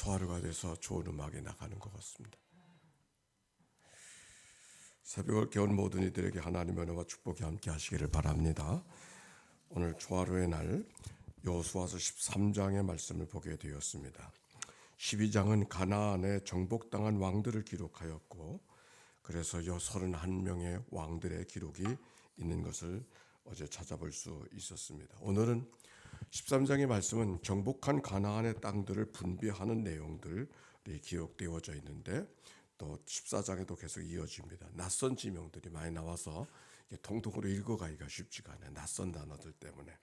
초하루가 돼서 좋은 음악이 나가는 것 같습니다. 새벽을 깨운 모든 이들에게 하나님의 은혜와 축복이 함께 하시기를 바랍니다. 오늘 초하루의 날 여호수아서 13장의 말씀을 보게 되었습니다. 12장은 가나안에 정복당한 왕들을 기록하였고, 그래서 31명의 왕들의 기록이 있는 것을 어제 찾아볼 수 있었습니다. 오늘은 13장의 말씀은 정복한 가나안의 땅들을 분배하는 내용들이 기록되어져 있는데, 또 14장에도 계속 이어집니다. 낯선 지명들이 많이 나와서 통독으로 읽어가기가 쉽지가 않아요. 낯선 단어들 때문에.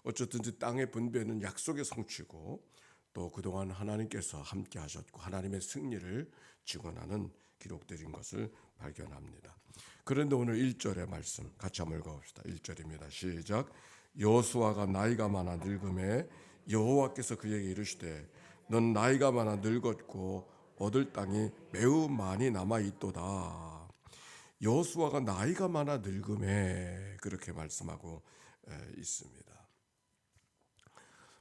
어쨌든지 땅의 분배는 약속의 성취고, 또 그동안 하나님께서 함께 하셨고 하나님의 승리를 증언하는 기록들인 것을 발견합니다. 그런데 오늘 1절의 말씀 같이 한번 읽어봅시다. 1절입니다. 시작. 여호수아가 나이가 많아 늙음에 여호와께서 그에게 이르시되 넌 나이가 많아 늙었고 얻을 땅이 매우 많이 남아 있도다. 여호수아가 나이가 많아 늙음에 그렇게 말씀하고 있습니다.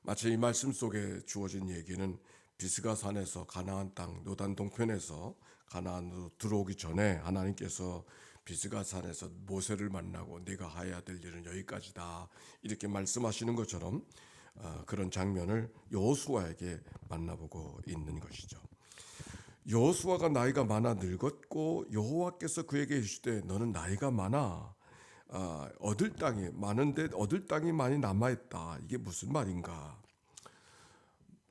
마치 이 말씀 속에 주어진 얘기는 비스가산에서 가나안 땅 요단 동편에서 가나안으로 들어오기 전에 하나님께서 비스가산에서 모세를 만나고 네가 해야 될 일은 여기까지다 이렇게 말씀하시는 것처럼 그런 장면을 여호수아에게 만나보고 있는 것이죠. 여호수아가 나이가 많아 늙었고 여호와께서 그에게 이르시되 너는 나이가 많아 얻을 땅이 많은데 얻을 땅이 많이 남아있다. 이게 무슨 말인가?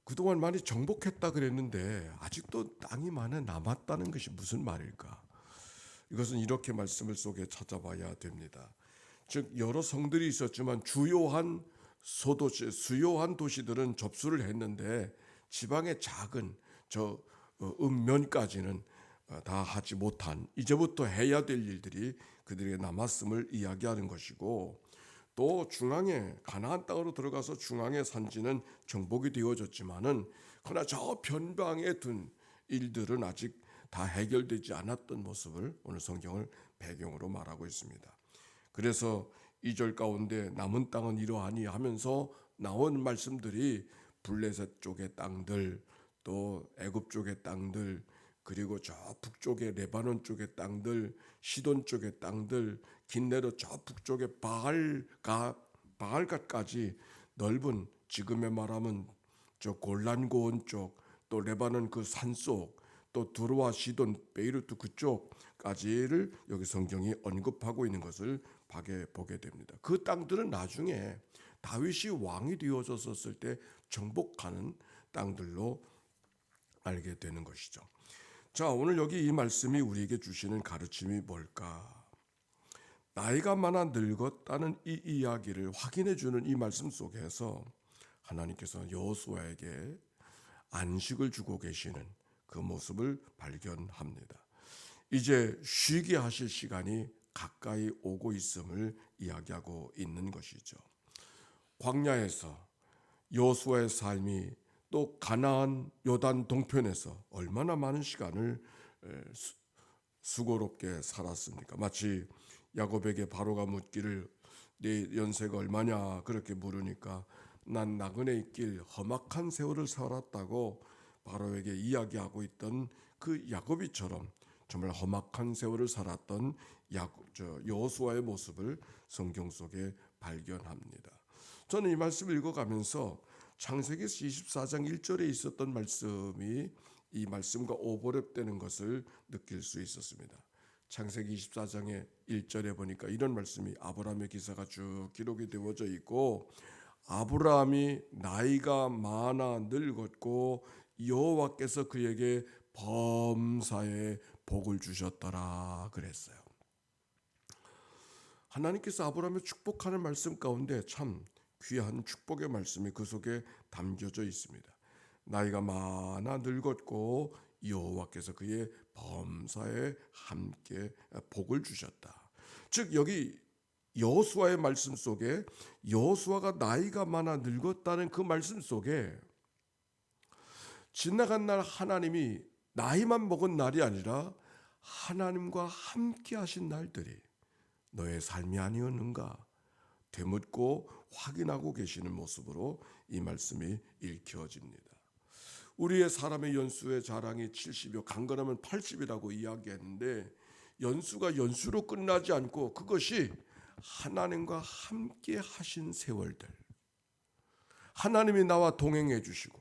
그동안 많이 정복했다 그랬는데 아직도 땅이 많이 남았다는 것이 무슨 말일까? 이것은 이렇게 말씀을 속에 찾아봐야 됩니다. 즉 여러 성들이 있었지만 주요한 도시들은 접수를 했는데 지방의 작은 읍면까지는 다 하지 못한 이제부터 해야 될 일들이 그들에게 남았음을 이야기하는 것이고, 또 중앙에 가나안 땅으로 들어가서 중앙의 산지는 정복이 되어졌지만은 그러나 저 변방에 둔 일들은 아직 다 해결되지 않았던 모습을 오늘 성경을 배경으로 말하고 있습니다. 그래서 2절 가운데 남은 땅은 이러하니 하면서 나온 말씀들이 블레셋 쪽의 땅들, 또 애굽 쪽의 땅들, 그리고 저 북쪽의 레바논 쪽의 땅들, 시돈 쪽의 땅들, 긴네로 저 북쪽의 바알갓까지 넓은, 지금의 말하면 저 골란 고원 쪽, 또 레바논 그 산속, 또 두로와 시돈, 베이루트 그쪽까지를 여기 성경이 언급하고 있는 것을 보게 됩니다. 그 땅들은 나중에 다윗이 왕이 되어졌을 때 정복하는 땅들로 알게 되는 것이죠. 자, 오늘 여기 이 말씀이 우리에게 주시는 가르침이 뭘까? 나이가 많아 늙었다는 이 이야기를 확인해 주는 이 말씀 속에서 하나님께서 여호수아에게 안식을 주고 계시는 그 모습을 발견합니다. 이제 쉬게 하실 시간이 가까이 오고 있음을 이야기하고 있는 것이죠. 광야에서 여호수아의 삶이 또 가나안 요단 동편에서 얼마나 많은 시간을 수고롭게 살았습니까? 마치 야곱에게 바로가 묻기를 네 연세가 얼마냐 그렇게 물으니까 난 나그네의 길 험악한 세월을 살았다고 바로에게 이야기하고 있던 그 야곱이처럼 정말 험악한 세월을 살았던 여호수아의 모습을 성경 속에 발견합니다. 저는 이 말씀을 읽어가면서 창세기 24장 1절에 있었던 말씀이 이 말씀과 오버랩되는 것을 느낄 수 있었습니다. 창세기 24장의 1절에 보니까 이런 말씀이 아브라함의 기사가 쭉 기록이 되어져 있고, 아브라함이 나이가 많아 늙었고 여호와께서 그에게 범사에 복을 주셨더라 그랬어요. 하나님께서 아브라함을 축복하는 말씀 가운데 참 귀한 축복의 말씀이 그 속에 담겨져 있습니다. 나이가 많아 늙었고 여호와께서 그의 범사에 함께 복을 주셨다. 즉 여기 여호수아의 말씀 속에 여호수아가 나이가 많아 늙었다는 그 말씀 속에 지나간 날 하나님이 나이만 먹은 날이 아니라 하나님과 함께 하신 날들이 너의 삶이 아니었는가 되묻고 확인하고 계시는 모습으로 이 말씀이 읽혀집니다. 우리의 사람의 연수의 자랑이 70이요 강건하면 80이라고 이야기했는데 연수가 연수로 끝나지 않고 그것이 하나님과 함께 하신 세월들, 하나님이 나와 동행해 주시고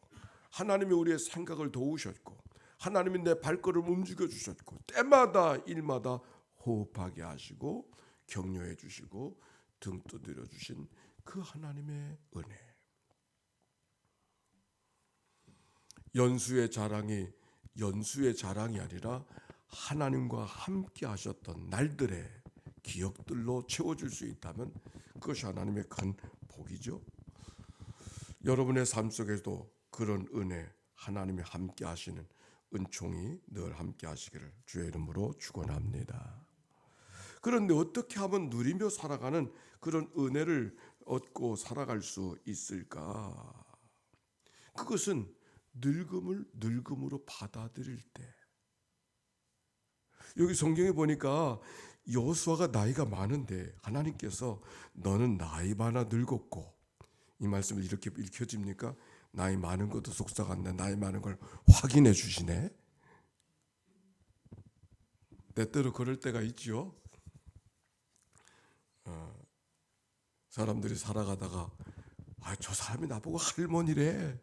하나님이 우리의 생각을 도우셨고 하나님이 내 발걸음 움직여 주셨고 때마다 일마다 호흡하게 하시고 격려해 주시고 등 두드려 주신 그 하나님의 은혜. 연수의 자랑이 연수의 자랑이 아니라 하나님과 함께 하셨던 날들의 기억들로 채워줄 수 있다면 그것이 하나님의 큰 복이죠. 여러분의 삶 속에도 그런 은혜, 하나님이 함께 하시는 은총이 늘 함께 하시기를 주의 이름으로 축원합니다. 그런데 어떻게 하면 누리며 살아가는 그런 은혜를 얻고 살아갈 수 있을까? 그것은 늙음을 늙음으로 받아들일 때. 여기 성경에 보니까 여호수아가 나이가 많은데 하나님께서 너는 나이 많아 늙었고, 이 말씀을 이렇게 읽혀집니까? 나이 많은 것도 속삭았네. 나이 많은 걸 확인해 주시네. 때때로 그럴 때가 있죠. 사람들이 살아가다가 저 사람이 나보고 할머니래.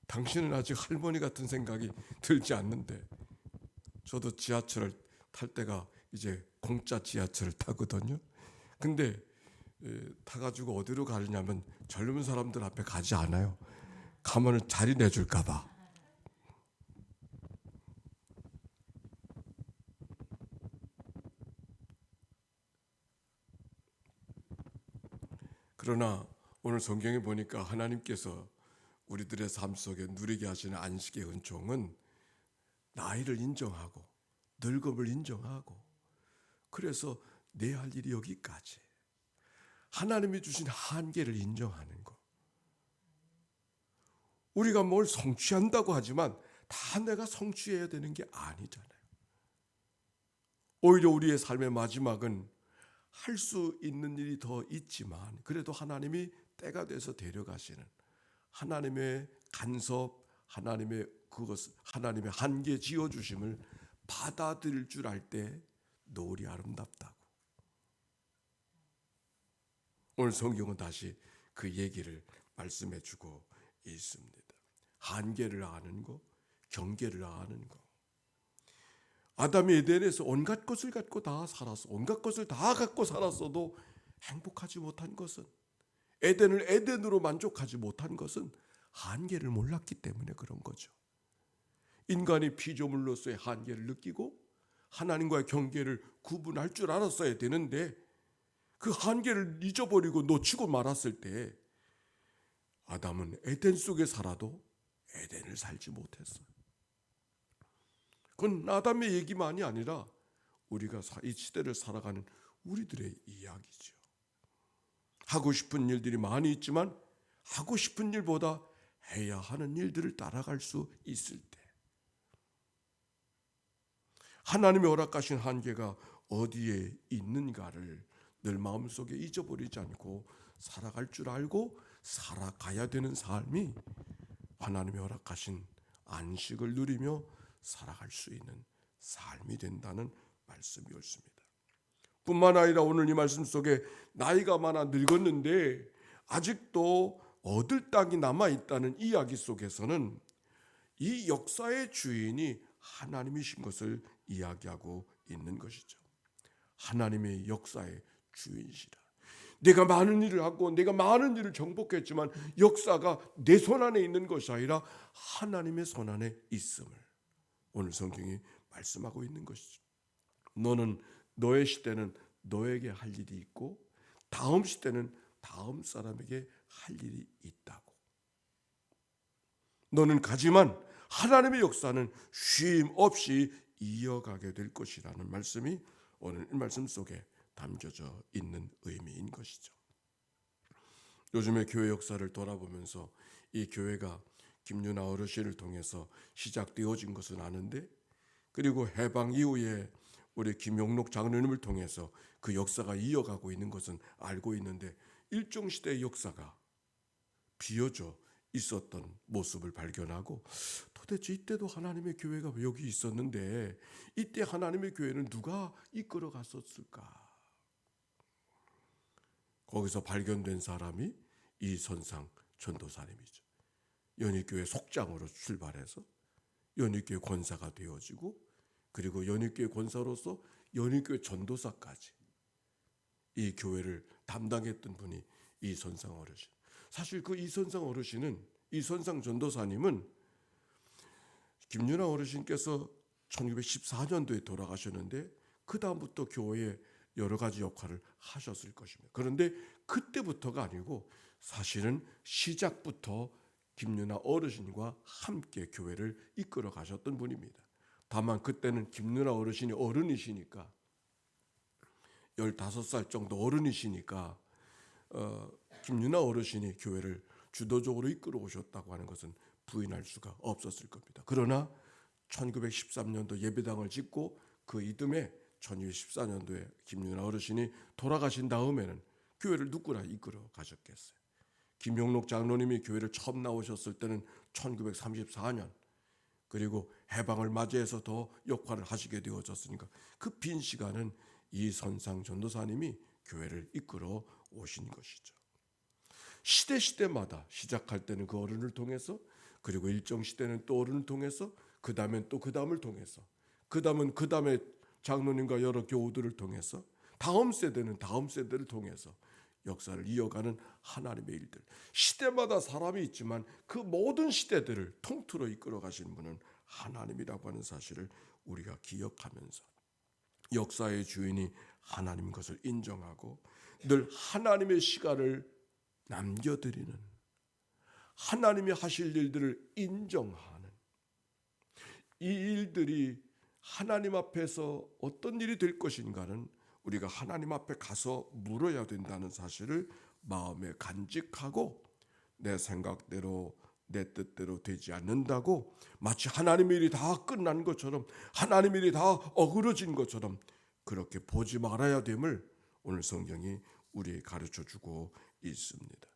당신은 아직 할머니 같은 생각이 들지 않는데, 저도 지하철을 탈 때가 이제 공짜 지하철을 타거든요. 근데 타가지고 어디로 가느냐면 젊은 사람들 앞에 가지 않아요. 가면은 자리 내줄까 봐. 그러나 오늘 성경에 보니까 하나님께서 우리들의 삶 속에 누리게 하시는 안식의 은총은 나이를 인정하고 늙음을 인정하고, 그래서 내 할 일이 여기까지, 하나님이 주신 한계를 인정하는 것. 우리가 뭘 성취한다고 하지만 다 내가 성취해야 되는 게 아니잖아요. 오히려 우리의 삶의 마지막은 할 수 있는 일이 더 있지만 그래도 하나님이 때가 돼서 데려가시는 하나님의 간섭, 하나님의 그것, 하나님의 한계 지어주심을 받아들일 줄 알 때 노을이 아름답다고. 오늘 성경은 다시 그 얘기를 말씀해 주고 있습니다. 한계를 아는 거, 경계를 아는 거. 아담이 에덴에서 온갖 것을 갖고 다 살았어. 온갖 것을 다 갖고 살았어도 행복하지 못한 것은, 에덴을 에덴으로 만족하지 못한 것은 한계를 몰랐기 때문에 그런 거죠. 인간이 피조물로서의 한계를 느끼고 하나님과의 경계를 구분할 줄 알았어야 되는데 그 한계를 잊어버리고 놓치고 말았을 때 아담은 에덴 속에 살아도 에덴을 살지 못했어요. 그건 아담의 얘기만이 아니라 우리가 이 시대를 살아가는 우리들의 이야기죠. 하고 싶은 일들이 많이 있지만 하고 싶은 일보다 해야 하는 일들을 따라갈 수 있을 때 하나님이 허락하신 한계가 어디에 있는가를 늘 마음속에 잊어버리지 않고 살아갈 줄 알고 살아가야 되는 삶이 하나님이 허락하신 안식을 누리며 살아갈 수 있는 삶이 된다는 말씀이 옳습니다. 뿐만 아니라 오늘 이 말씀 속에 나이가 많아 늙었는데 아직도 얻을 땅이 남아있다는 이야기 속에서는 이 역사의 주인이 하나님이신 것을 이야기하고 있는 것이죠. 하나님의 역사의 주인이시라. 내가 많은 일을 하고 내가 많은 일을 정복했지만 역사가 내 손 안에 있는 것이 아니라 하나님의 손 안에 있음을 오늘 성경이 말씀하고 있는 것이죠. 너는 너의 시대는 너에게 할 일이 있고 다음 시대는 다음 사람에게 할 일이 있다고. 너는 가지만 하나님의 역사는 쉼 없이 이어가게 될 것이라는 말씀이 오늘 이 말씀 속에 담겨져 있는 의미인 것이죠. 요즘에 교회 역사를 돌아보면서 이 교회가 김윤아 어르신을 통해서 시작되어진 것은 아는데, 그리고 해방 이후에 우리 김용록 장로님을 통해서 그 역사가 이어가고 있는 것은 알고 있는데 일종 시대의 역사가 비어져 있었던 모습을 발견하고, 도대체 이때도 하나님의 교회가 왜 여기 있었는데 이때 하나님의 교회는 누가 이끌어 갔었을까? 거기서 발견된 사람이 이선상 전도사님이죠. 연희교회 속장으로 출발해서 연희교회 권사가 되어지고, 그리고 연희교회 권사로서 연희교회 전도사까지 이 교회를 담당했던 분이 이선상 어르신. 사실 그 이선상 어르신은, 이선상 전도사님은 김윤아 어르신께서 1914년도에 돌아가셨는데 그 다음부터 교회에 여러 가지 역할을 하셨을 것입니다. 그런데 그때부터가 아니고 사실은 시작부터 김윤아 어르신과 함께 교회를 이끌어 가셨던 분입니다. 다만 그때는 김윤아 어르신이 어른이시니까, 15살 정도 어른이시니까 김윤아 어르신이 교회를 주도적으로 이끌어 오셨다고 하는 것은 부인할 수가 없었을 겁니다. 그러나 1913년도 예배당을 짓고 그 이듬해 1914년도에 김윤아 어르신이 돌아가신 다음에는 교회를 누구나 이끌어 가셨겠어요. 김용록 장로님이 교회를 처음 나오셨을 때는 1934년, 그리고 해방을 맞이해서 더 역할을 하시게 되어졌으니까 그 빈 시간은 이선상 전도사님이 교회를 이끌어 오신 것이죠. 시대마다 시작할 때는 그 어른을 통해서, 그리고 일정 시대는 또 어른을 통해서, 그 다음엔 또 그 다음을 통해서, 그 다음은 그 다음에 장로님과 여러 교우들을 통해서, 다음 세대는 다음 세대를 통해서 역사를 이어가는 하나님의 일들. 시대마다 사람이 있지만 그 모든 시대들을 통틀어 이끌어 가신 분은 하나님이라고 하는 사실을 우리가 기억하면서 역사의 주인이 하나님인 것을 인정하고 늘 하나님의 시간을 남겨드리는, 하나님이 하실 일들을 인정하는, 이 일들이 하나님 앞에서 어떤 일이 될 것인가는 우리가 하나님 앞에 가서 물어야 된다는 사실을 마음에 간직하고, 내 생각대로 내 뜻대로 되지 않는다고 마치 하나님의 일이 다 끝난 것처럼, 하나님의 일이 다 어그러진 것처럼 그렇게 보지 말아야 됨을 오늘 성경이 우리에게 가르쳐주고 있습니다.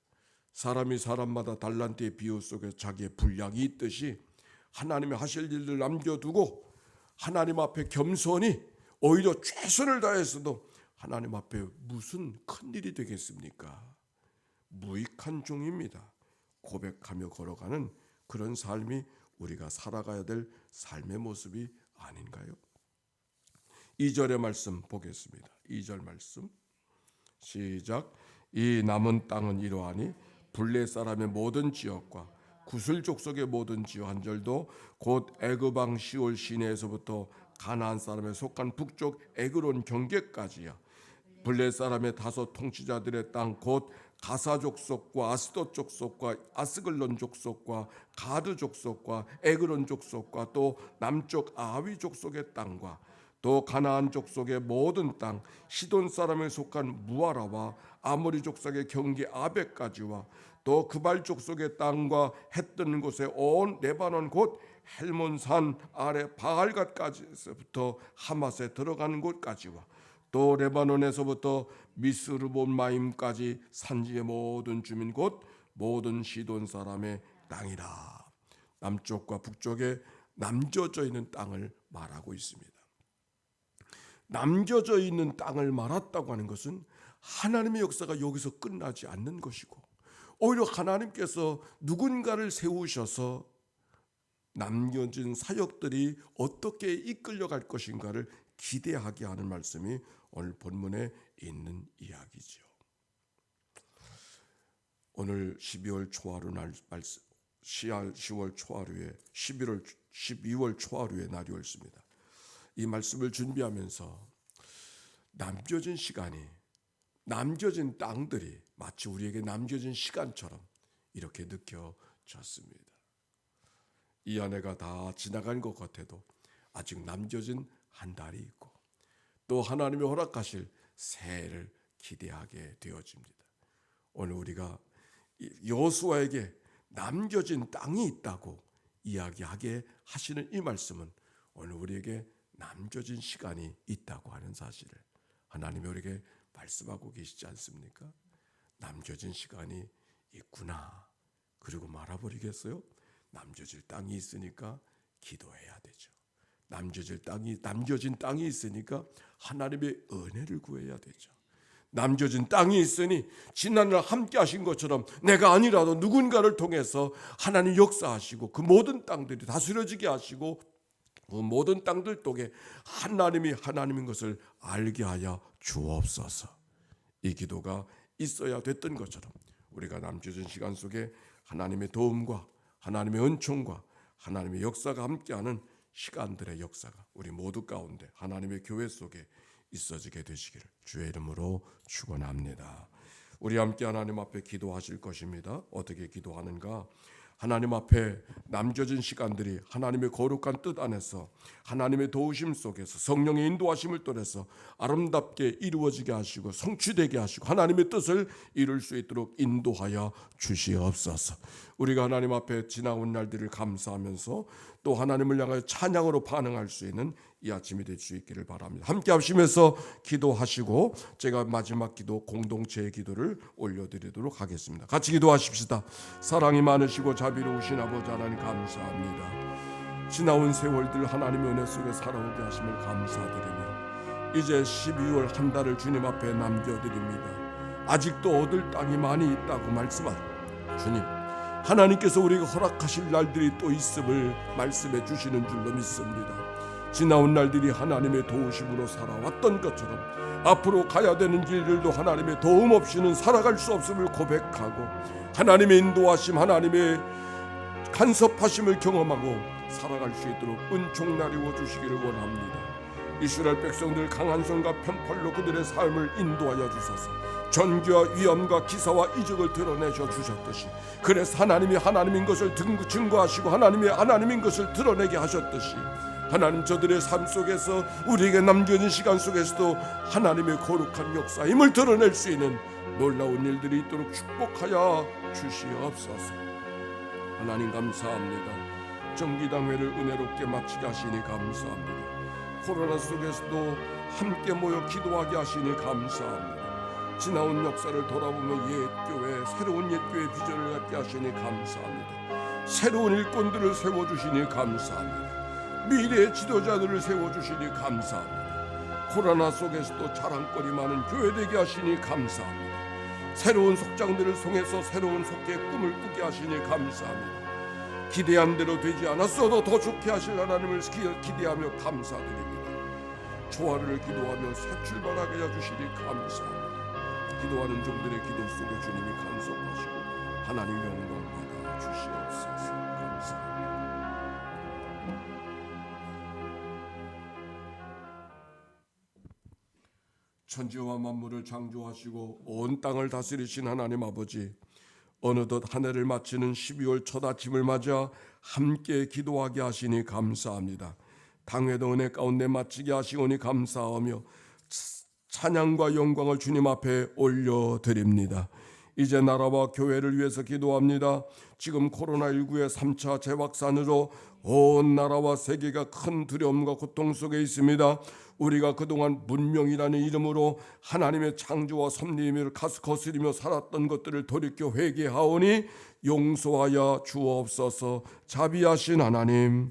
사람이 사람마다 달란트의 비유 속에 자기의 분량이 있듯이 하나님이 하실 일을 남겨두고 하나님 앞에 겸손히 오히려 최선을 다해서도 하나님 앞에 무슨 큰일이 되겠습니까? 무익한 종입니다. 고백하며 걸어가는 그런 삶이 우리가 살아가야 될 삶의 모습이 아닌가요? 2절의 말씀 보겠습니다. 2절 말씀 시작. 이 남은 땅은 이러하니 블레 사람의 모든 지역과 구슬 족속의 모든 지역 한절도 곧 애굽 왕 시올 시내에서부터 가나안 사람에 속한 북쪽 에그론 경계까지야. 블레 사람의 다섯 통치자들의 땅 곧 가사 족속과 아스돗 족속과 아스글론 족속과 가드 족속과 에그론 족속과 또 남쪽 아위 족속의 땅과 또 가나안 족속의 모든 땅, 시돈 사람에 속한 무아라와 아모리 족속의 경계 아베까지와 또 그발 족속의 땅과 해 뜨는 곳에 온 레바논 곧 헬몬산 아래 바알갓까지부터 하맛에 들어가는 곳까지와 또 레바논에서부터 미스르본마임까지 산지의 모든 주민 곧 모든 시돈 사람의 땅이라. 남쪽과 북쪽에 남겨져 있는 땅을 말하고 있습니다. 남겨져 있는 땅을 말했다고 하는 것은 하나님의 역사가 여기서 끝나지 않는 것이고, 오히려 하나님께서 누군가를 세우셔서 남겨진 사역들이 어떻게 이끌려갈 것인가를 기대하게 하는 말씀이 오늘 본문에 있는 이야기죠. 오늘 12월 초하루 날 말씀, 10월 초하루에 12월 초하루의 날이었습니다. 이 말씀을 준비하면서 남겨진 시간이, 남겨진 땅들이 마치 우리에게 남겨진 시간처럼 이렇게 느껴졌습니다. 이 한 해가 다 지나간 것 같아도 아직 남겨진 한 달이 있고 또 하나님이 허락하실 새해를 기대하게 되어집니다. 오늘 우리가 여호수아에게 남겨진 땅이 있다고 이야기하게 하시는 이 말씀은 오늘 우리에게 남겨진 시간이 있다고 하는 사실을 하나님이 우리에게 말씀하고 계시지 않습니까? 남겨진 시간이 있구나. 그리고 말아버리겠어요? 남겨질 땅이 있으니까 기도해야 되죠. 남겨진 땅이 있으니까 하나님의 은혜를 구해야 되죠. 남겨진 땅이 있으니 지난날 함께 하신 것처럼 내가 아니라도 누군가를 통해서 하나님 역사하시고 그 모든 땅들이 다스려지게 하시고 그 모든 땅들 속에 하나님이 하나님인 것을 알게 하여 주옵소서. 이 기도가 있어야 됐던 것처럼 우리가 남겨진 시간 속에 하나님의 도움과 하나님의 은총과 하나님의 역사가 함께하는 시간들의 역사가 우리 모두 가운데 하나님의 교회 속에 있어지게 되시기를 주의 이름으로 축원합니다. 우리 함께 하나님 앞에 기도하실 것입니다. 어떻게 기도하는가? 하나님 앞에 남겨진 시간들이 하나님의 거룩한 뜻 안에서 하나님의 도우심 속에서 성령의 인도하심을 통해서 아름답게 이루어지게 하시고 성취되게 하시고 하나님의 뜻을 이룰 수 있도록 인도하여 주시옵소서. 우리가 하나님 앞에 지나온 날들을 감사하면서 또 하나님을 향하여 찬양으로 반응할 수 있는 이 아침이 될 수 있기를 바랍니다. 함께 합심해서 기도하시고 제가 마지막 기도 공동체의 기도를 올려드리도록 하겠습니다. 같이 기도하십시다. 사랑이 많으시고 자비로우신 아버지 하나님 감사합니다. 지나온 세월들 하나님의 은혜 속에 살아오게 하심을 감사드리며 이제 12월 한 달을 주님 앞에 남겨드립니다. 아직도 얻을 땅이 많이 있다고 말씀하신 주님, 하나님께서 우리가 허락하실 날들이 또 있음을 말씀해 주시는 줄로 믿습니다. 지나온 날들이 하나님의 도우심으로 살아왔던 것처럼 앞으로 가야 되는 길들도 하나님의 도움 없이는 살아갈 수 없음을 고백하고 하나님의 인도하심, 하나님의 간섭하심을 경험하고 살아갈 수 있도록 은총 나리워 주시기를 원합니다. 이스라엘 백성들 강한 손과 편팔로 그들의 삶을 인도하여 주소서. 전기와 위엄과 기사와 이적을 드러내셔 주셨듯이, 그래서 하나님이 하나님인 것을 증거하시고 하나님인 것을 드러내게 하셨듯이 하나님 저들의 삶 속에서 우리에게 남겨진 시간 속에서도 하나님의 거룩한 역사임을 드러낼 수 있는 놀라운 일들이 있도록 축복하여 주시옵소서. 하나님 감사합니다. 정기당회를 은혜롭게 마치게 하시니 감사합니다. 코로나 속에서도 함께 모여 기도하게 하시니 감사합니다. 지나온 역사를 돌아보며 옛교회, 새로운 옛교회 비전을 갖게 하시니 감사합니다. 새로운 일꾼들을 세워주시니 감사합니다. 미래의 지도자들을 세워주시니 감사합니다. 코로나 속에서도 자랑거리 많은 교회 되게 하시니 감사합니다. 새로운 속장들을 통해서 새로운 속계의 꿈을 꾸게 하시니 감사합니다. 기대한 대로 되지 않았어도 더 좋게 하실 하나님을 기대하며 감사드립니다. 초하루를 기도하며 새 출발하게 해주시니 감사합니다. 기도하는 종들의 기도 속에 주님이 간섭하시고 하나님 영광 받아 주시옵소서. 감사합니다. 천지와 만물을 창조하시고 온 땅을 다스리신 하나님 아버지, 어느덧 한 해를 마치는 12월 첫 아침을 맞아 함께 기도하게 하시니 감사합니다. 당회도 은혜 가운데 마치게 하시오니 감사하며 찬양과 영광을 주님 앞에 올려드립니다. 이제 나라와 교회를 위해서 기도합니다. 지금 코로나19의 3차 재확산으로 온 나라와 세계가 큰 두려움과 고통 속에 있습니다. 우리가 그동안 문명이라는 이름으로 하나님의 창조와 섭리임을 거스리며 살았던 것들을 돌이켜 회개하오니 용서하여 주옵소서. 자비하신 하나님,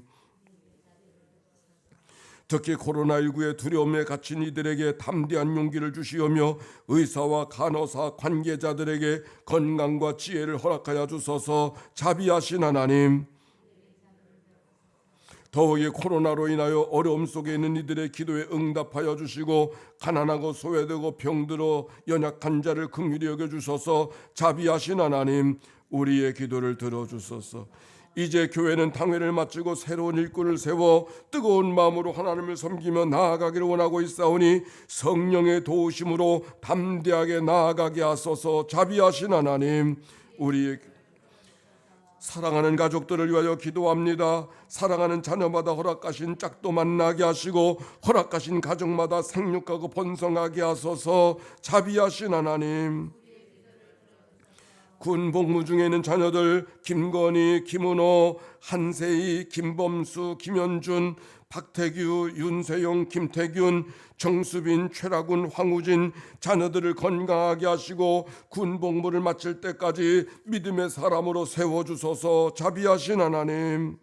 특히 코로나19의 두려움에 갇힌 이들에게 담대한 용기를 주시오며 의사와 간호사 관계자들에게 건강과 지혜를 허락하여 주소서. 자비하신 하나님, 더욱이 코로나로 인하여 어려움 속에 있는 이들의 기도에 응답하여 주시고 가난하고 소외되고 병들어 연약한 자를 긍휼히 여겨주소서. 자비하신 하나님, 우리의 기도를 들어주소서. 이제 교회는 당회를 마치고 새로운 일꾼을 세워 뜨거운 마음으로 하나님을 섬기며 나아가기를 원하고 있사오니 성령의 도우심으로 담대하게 나아가게 하소서. 자비하신 하나님, 우리의 사랑하는 가족들을 위하여 기도합니다. 사랑하는 자녀마다 허락하신 짝도 만나게 하시고 허락하신 가정마다 생육하고 번성하게 하소서. 자비하신 하나님, 군 복무 중에 있는 자녀들 김건희, 김은호, 한세희, 김범수, 김현준, 박태규, 윤세용, 김태균, 정수빈, 최라군, 황우진 자녀들을 건강하게 하시고 군 복무를 마칠 때까지 믿음의 사람으로 세워주소서. 자비하신 하나님,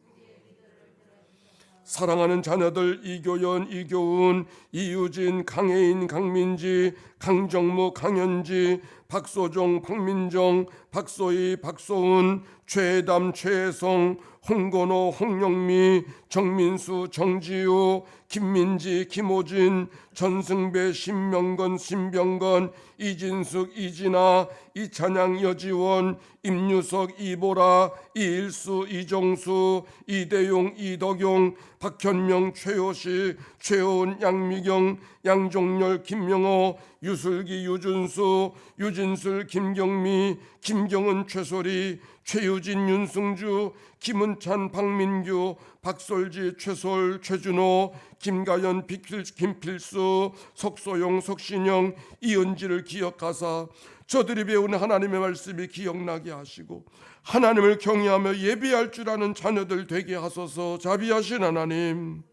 사랑하는 자녀들 이교연, 이교은, 이유진, 강혜인, 강민지, 강정무, 강현지, 박소종, 박민정, 박소희, 박소은, 최담, 최혜성, 홍건호, 홍영미, 정민수, 정지우, 김민지, 김호진, 전승배, 신명건, 신병건, 이진숙, 이진아, 이찬양, 여지원, 임유석, 이보라, 이일수, 이정수, 이대용, 이덕용, 박현명, 최효식, 최호은, 양미경, 양종열, 김명호, 유슬기, 유준수, 유진술, 김경미, 김경은, 최소리, 최유진, 윤승주, 김은찬, 박민규, 박솔지, 최솔, 최준호, 김가연, 김필수, 석소영, 석신영, 이은지를 기억하사 저들이 배운 하나님의 말씀이 기억나게 하시고 하나님을 경외하며 예배할 줄 아는 자녀들 되게 하소서. 자비하신 하나님,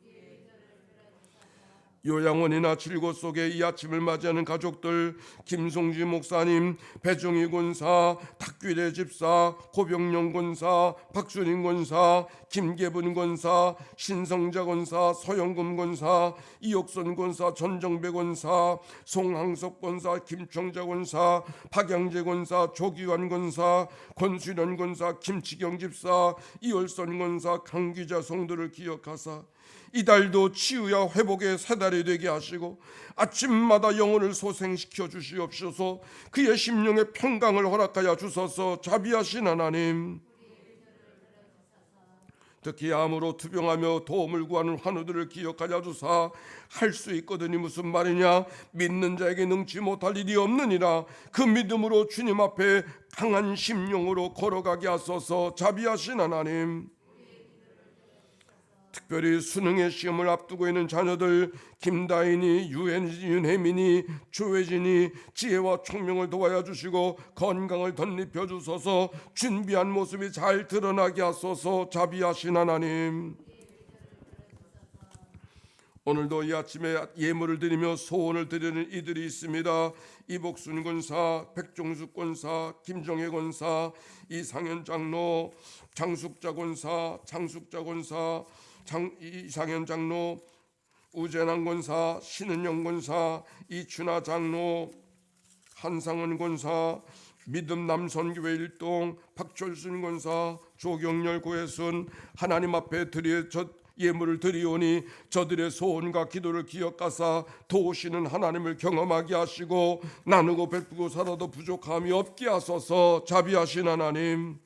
요양원이나 질곳 속에 이 아침을 맞이하는 가족들, 김송지 목사님, 배종희 권사, 탁규래 집사, 고병용 권사, 박순인 권사, 김계분 권사, 신성자 권사, 서영금 권사, 이옥선 권사, 전정배 권사, 송항석 권사, 김청자 권사, 박양재 권사, 조기환 권사, 권수련 권사, 김치경 집사, 이월선 권사, 강기자 성도를 기억하사 이달도 치유와 회복의 새 달이 되게 하시고 아침마다 영혼을 소생시켜 주시옵소서. 그의 심령의 평강을 허락하여 주소서. 자비하신 하나님, 특히 암으로 투병하며 도움을 구하는 환우들을 기억하여 주사 할 수 있거든이 무슨 말이냐, 믿는 자에게 능치 못할 일이 없느니라. 그 믿음으로 주님 앞에 강한 심령으로 걸어가게 하소서. 자비하신 하나님, 특별히 수능의 시험을 앞두고 있는 자녀들 김다인이, 윤혜민이, 조혜진이 지혜와 총명을 도와야 주시고 건강을 덧입혀 주소서. 준비한 모습이 잘 드러나게 하소서. 자비하신 하나님, 오늘도 이 아침에 예물을 드리며 소원을 드리는 이들이 있습니다. 이복순 권사, 백종숙 권사, 김정혜 권사, 이상현 장로, 장숙자 권사, 이상현 장로, 우재남 권사, 신은영 권사, 이춘하 장로, 한상은 권사, 믿음 남선교회 일동, 박철순 권사, 조경열 고해순, 하나님 앞에 예물을 드리오니 저들의 소원과 기도를 기억하사 도우시는 하나님을 경험하게 하시고 나누고 베푸고 살아도 부족함이 없게 하소서. 자비하신 하나님,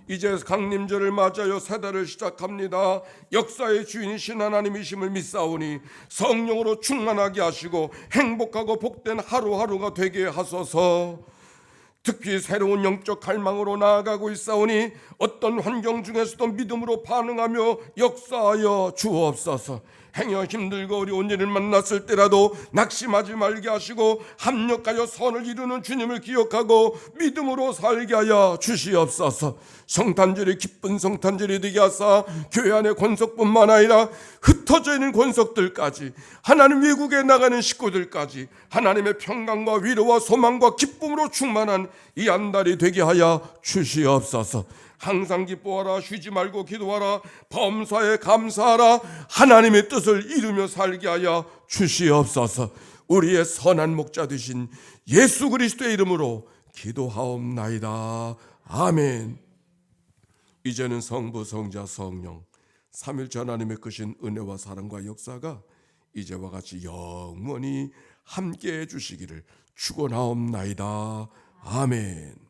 이제 강림절을 맞아요 새 달을 시작합니다. 역사의 주인이신 하나님이심을 믿사오니 성령으로 충만하게 하시고 행복하고 복된 하루하루가 되게 하소서. 특히 새로운 영적 갈망으로 나아가고 있사오니 어떤 환경 중에서도 믿음으로 반응하며 역사하여 주옵소서. 행여 힘들고 어려운 일을 만났을 때라도 낙심하지 말게 하시고 합력하여 선을 이루는 주님을 기억하고 믿음으로 살게 하여 주시옵소서. 성탄절이 기쁜 성탄절이 되게 하사 교회 안의 권속뿐만 아니라 흩어져 있는 권속들까지, 하나님 외국에 나가는 식구들까지 하나님의 평강과 위로와 소망과 기쁨으로 충만한 이 한 달이 되게 하여 주시옵소서. 항상 기뻐하라, 쉬지 말고 기도하라, 범사에 감사하라, 하나님의 뜻을 이루며 살게 하여 주시옵소서. 우리의 선한 목자 되신 예수 그리스도의 이름으로 기도하옵나이다. 아멘. 이제는 성부, 성자, 성령 삼일째 하나님의 크신 은혜와 사랑과 역사가 이제와 같이 영원히 함께해 주시기를 축원하옵나이다. 아멘.